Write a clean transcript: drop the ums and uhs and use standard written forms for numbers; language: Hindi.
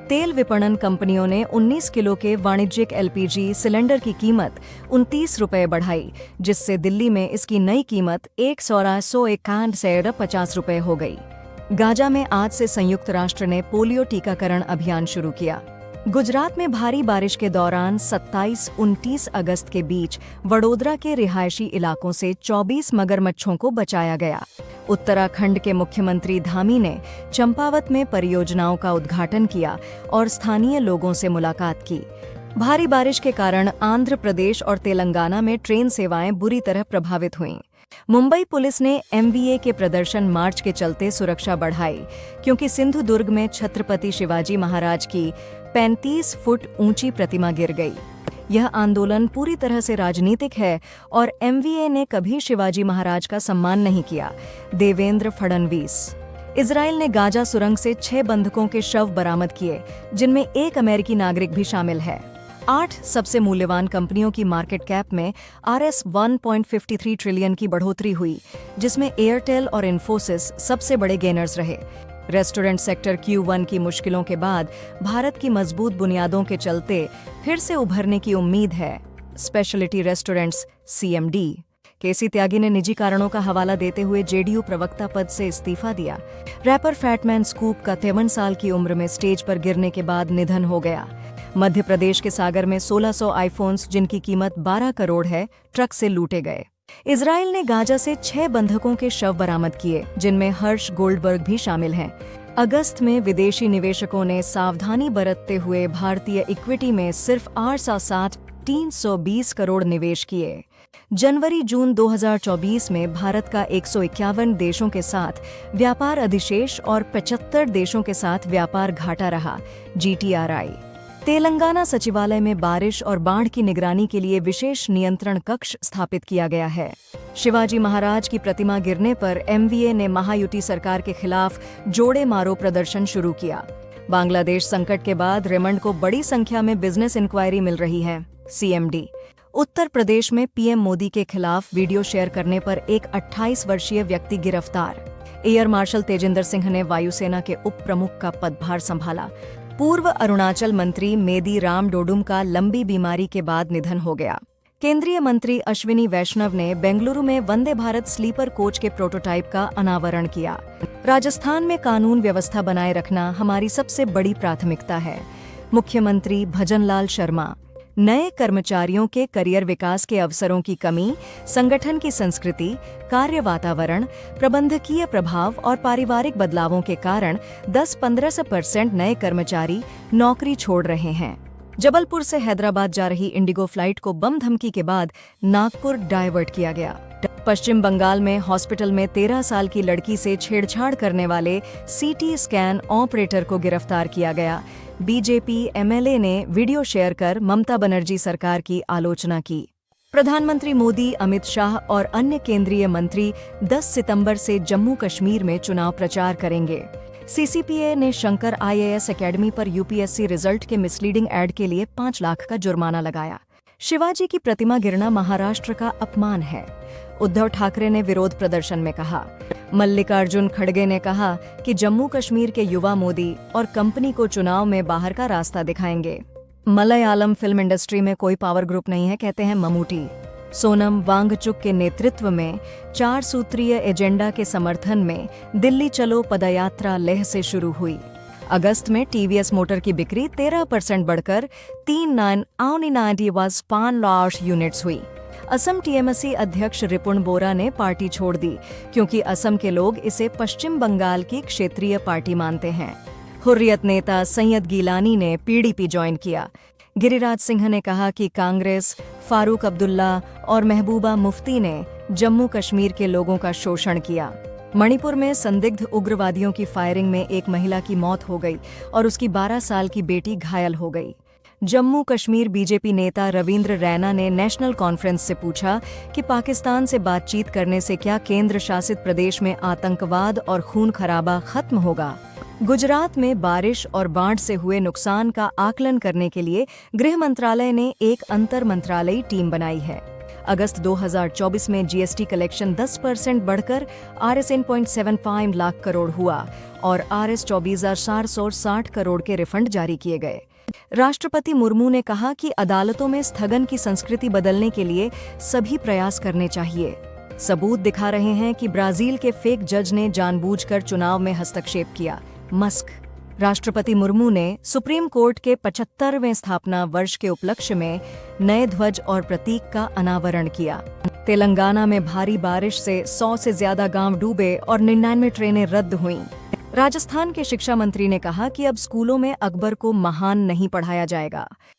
तेल विपणन कंपनियों ने 19 किलो के वाणिज्यिक एलपीजी सिलेंडर की कीमत 29 रुपये बढ़ाई, जिससे दिल्ली में इसकी नई कीमत 1,151 रुपये हो गई। गाजा में आज से संयुक्त राष्ट्र ने पोलियो टीकाकरण अभियान शुरू किया। गुजरात में भारी बारिश के दौरान 27-29 अगस्त के बीच वडोदरा के रिहायशी इलाकों से 24 मगरमच्छों को बचाया गया। उत्तराखंड के मुख्यमंत्री धामी ने चंपावत में परियोजनाओं का उद्घाटन किया और स्थानीय लोगों से मुलाकात की। भारी बारिश के कारण आंध्र प्रदेश और तेलंगाना में ट्रेन सेवाएं बुरी तरह प्रभावित हुईं। मुंबई पुलिस ने एमवीए के प्रदर्शन मार्च के चलते सुरक्षा बढ़ाई, क्योंकि सिंधुदुर्ग में छत्रपति शिवाजी महाराज की 35 फुट ऊंची प्रतिमा गिर गई। यह आंदोलन पूरी तरह से राजनीतिक है और एमवीए ने कभी शिवाजी महाराज का सम्मान नहीं किया। देवेंद्र फडणवीस। इजराइल ने गाजा सुरंग से 6 बंधकों के शव बरामद किए, जिनमें एक अमेरिकी नागरिक भी शामिल है। 8 सबसे मूल्यवान कंपनियों की मार्केट कैप में RS 1.53 ट्रिलियन की बढ़ोतरी हुई, जिसमें एयरटेल और इन्फोसिस सबसे बड़े गेनर्स रहे। रेस्टोरेंट सेक्टर Q1 की मुश्किलों के बाद भारत की मजबूत बुनियादों के चलते फिर से उभरने की उम्मीद है। Speciality restaurants CMD। केसी त्यागी ने निजी कारणों का हवाला देते हुए जेडीयू प्रवक्ता पद से इस्तीफा दिया। रैपर फैटमैन स्कूप का 53 साल की उम्र में स्टेज पर गिरने के बाद निधन हो गया। मध्य प्रदेश के सागर में 1600 आईफोन्स, जिनकी कीमत 12 करोड़ है, ट्रक से लूटे गए। इजराइल ने गाजा से 6 बंधकों के शव बरामद किए, जिनमें हर्ष गोल्डबर्ग भी शामिल हैं। अगस्त में विदेशी निवेशकों ने सावधानी बरतते हुए भारतीय इक्विटी में सिर्फ 320 करोड़ निवेश किए। जनवरी-जून 2024 में भारत का 151 देशों के साथ व्यापार अधिशेष और 75 देशों के साथ व्यापार घाटा रहा। GTRI। तेलंगाना सचिवालय में बारिश और बाढ़ की निगरानी के लिए विशेष नियंत्रण कक्ष स्थापित किया गया है। शिवाजी महाराज की प्रतिमा गिरने पर एमवीए ने महायुति सरकार के खिलाफ जोड़े मारो प्रदर्शन शुरू किया। बांग्लादेश संकट के बाद रेमंड को बड़ी संख्या में बिजनेस इंक्वायरी मिल रही है। CMD। उत्तर प्रदेश में पीएम मोदी के खिलाफ वीडियो शेयर करने पर एक 28 वर्षीय व्यक्ति गिरफ्तार। एयर मार्शल तेजिंदर सिंह ने वायुसेना के उप प्रमुख का पदभार संभाला। पूर्व अरुणाचल मंत्री मेदी राम डोडुम का लंबी बीमारी के बाद निधन हो गया। केंद्रीय मंत्री अश्विनी वैष्णव ने बेंगलुरु में वंदे भारत स्लीपर कोच के प्रोटोटाइप का अनावरण किया। राजस्थान में कानून व्यवस्था बनाए रखना हमारी सबसे बड़ी प्राथमिकता है। मुख्यमंत्री भजनलाल शर्मा। नए कर्मचारियों के करियर विकास के अवसरों की कमी, संगठन की संस्कृति, कार्य वातावरण, प्रबंधकीय प्रभाव और पारिवारिक बदलावों के कारण 10-15% नए कर्मचारी नौकरी छोड़ रहे हैं। जबलपुर से हैदराबाद जा रही इंडिगो फ्लाइट को बम धमकी के बाद नागपुर डायवर्ट किया गया। पश्चिम बंगाल में हॉस्पिटल में 13 साल की लड़की से छेड़छाड़ करने वाले CT स्कैन ऑपरेटर को गिरफ्तार किया गया। बीजेपी MLA ने वीडियो शेयर कर ममता बनर्जी सरकार की आलोचना की। प्रधानमंत्री मोदी, अमित शाह और अन्य केंद्रीय मंत्री 10 सितंबर से जम्मू कश्मीर में चुनाव प्रचार करेंगे। CCPA ने शंकर IAS एकेडमी पर UPSC रिजल्ट के मिसलीडिंग ऐड के लिए 5 लाख का जुर्माना लगाया। शिवाजी की प्रतिमा गिरना महाराष्ट्र का अपमान है, उद्धव ठाकरे ने विरोध प्रदर्शन में कहा। मल्लिकार्जुन खड़गे ने कहा कि जम्मू कश्मीर के युवा मोदी और कंपनी को चुनाव में बाहर का रास्ता दिखाएंगे। मलयालम फिल्म इंडस्ट्री में कोई पावर ग्रुप नहीं है, कहते हैं ममूटी। सोनम वांगचुक के नेतृत्व में 4 सूत्रीय एजेंडा के समर्थन में दिल्ली चलो पदयात्रा लेह से शुरू हुई। अगस्त में TVS मोटर की बिक्री 13% बढ़कर 3,990 यूनिट्स हुई। असम TMC अध्यक्ष रिपुण बोरा ने पार्टी छोड़ दी, क्योंकि असम के लोग इसे पश्चिम बंगाल की क्षेत्रीय पार्टी मानते हैं। हुर्रियत नेता सैयद गीलानी ने PDP ज्वाइन किया। गिरिराज सिंह ने कहा कि कांग्रेस, फारूक अब्दुल्ला और महबूबा मुफ्ती ने जम्मू कश्मीर के लोगों का शोषण किया। मणिपुर में संदिग्ध उग्रवादियों की फायरिंग में एक महिला की मौत हो गई और उसकी 12 साल की बेटी घायल हो गई। जम्मू कश्मीर बीजेपी नेता रविंद्र रैना ने नेशनल कॉन्फ्रेंस से पूछा कि पाकिस्तान से बातचीत करने से क्या केंद्र शासित प्रदेश में आतंकवाद और खून खराबा खत्म होगा। गुजरात में बारिश और बाढ़ से हुए नुकसान का आकलन करने के लिए गृह मंत्रालय ने एक अंतर मंत्रालयी टीम बनाई है। अगस्त 2024 में जीएसटी कलेक्शन 10% बढ़कर Rs लाख करोड़ हुआ और Rs 24,460 करोड़ के रिफंड जारी किए गए। राष्ट्रपति मुर्मू ने कहा कि अदालतों में स्थगन की संस्कृति बदलने के लिए सभी प्रयास करने चाहिए। सबूत दिखा रहे हैं कि ब्राजील के फेक जज ने जानबूझकर चुनाव में हस्तक्षेप किया। मस्क। राष्ट्रपति मुर्मू ने सुप्रीम कोर्ट के 75वें स्थापना वर्ष के उपलक्ष्य में नए ध्वज और प्रतीक का अनावरण किया। तेलंगाना में भारी बारिश से 100 से ज्यादा गांव डूबे और 99 ट्रेनें रद्द हुईं। राजस्थान के शिक्षा मंत्री ने कहा कि अब स्कूलों में अकबर को महान नहीं पढ़ाया जाएगा।